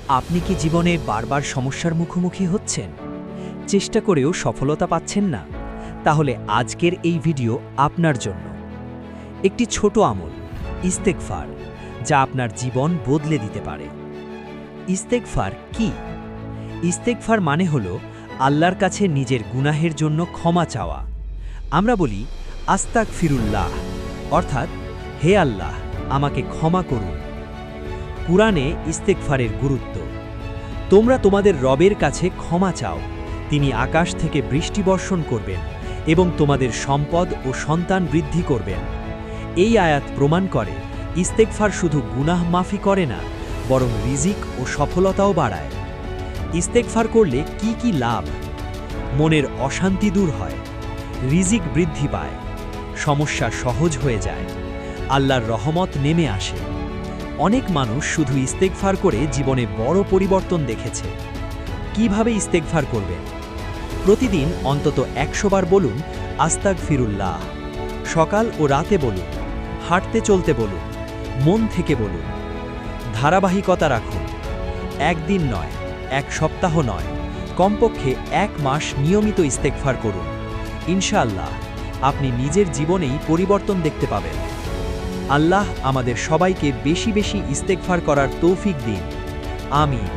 আপনি কি জীবনে বারবার সমস্যার মুখোমুখি হচ্ছেন, চেষ্টা করেও সফলতা পাচ্ছেন না? তাহলে আজকের এই ভিডিও আপনার জন্য। একটি ছোট আমল, ইস্তেগফার, যা আপনার জীবন বদলে দিতে পারে। ইস্তেগফার কি? ইস্তেগফার মানে হলো আল্লাহর কাছে নিজের গুনাহের জন্য ক্ষমা চাওয়া। আমরা বলি আস্তাগফিরুল্লাহ, অর্থাৎ হে আল্লাহ, আমাকে ক্ষমা করুন। কুরআনে ইস্তেগফারের গুরুত্ব: তোমরা তোমাদের রবের কাছে ক্ষমা চাও, তিনি আকাশ থেকে বৃষ্টি বর্ষণ করবেন এবং তোমাদের সম্পদ ও সন্তান বৃদ্ধি করবেন। এই আয়াত প্রমাণ করে ইস্তেগফার শুধু গুনাহ মাফি করে না, বরং রিজিক ও সফলতাও বাড়ায়। ইস্তেগফার করলে কি কি লাভ? মনের অশান্তি দূর হয়, রিজিক বৃদ্ধি পায়, সমস্যা সহজ হয়ে যায়, আল্লাহর রহমত নেমে আসে। অনেক মানুষ শুধু ইস্তেগফার করে জীবনে বড় পরিবর্তন দেখেছে। কিভাবে ইস্তেগফার করবেন? প্রতিদিন অন্তত 100 বার বলুন আস্তাগফিরুল্লাহ। সকাল ও রাতে বলুন, হাঁটতে চলতে বলুন, মন থেকে বলুন। ধারাবাহিকতা রাখুন, একদিন নয়, 1 সপ্তাহ নয়, কমপক্ষে 1 মাস নিয়মিত ইস্তেগফার করুন। ইনশাআল্লাহ আপনি নিজের জীবনেই পরিবর্তন দেখতে পাবেন। আল্লাহ আমাদের সবাইকে বেশি বেশি ইস্তেগফার করার তৌফিক দিন। আমিন।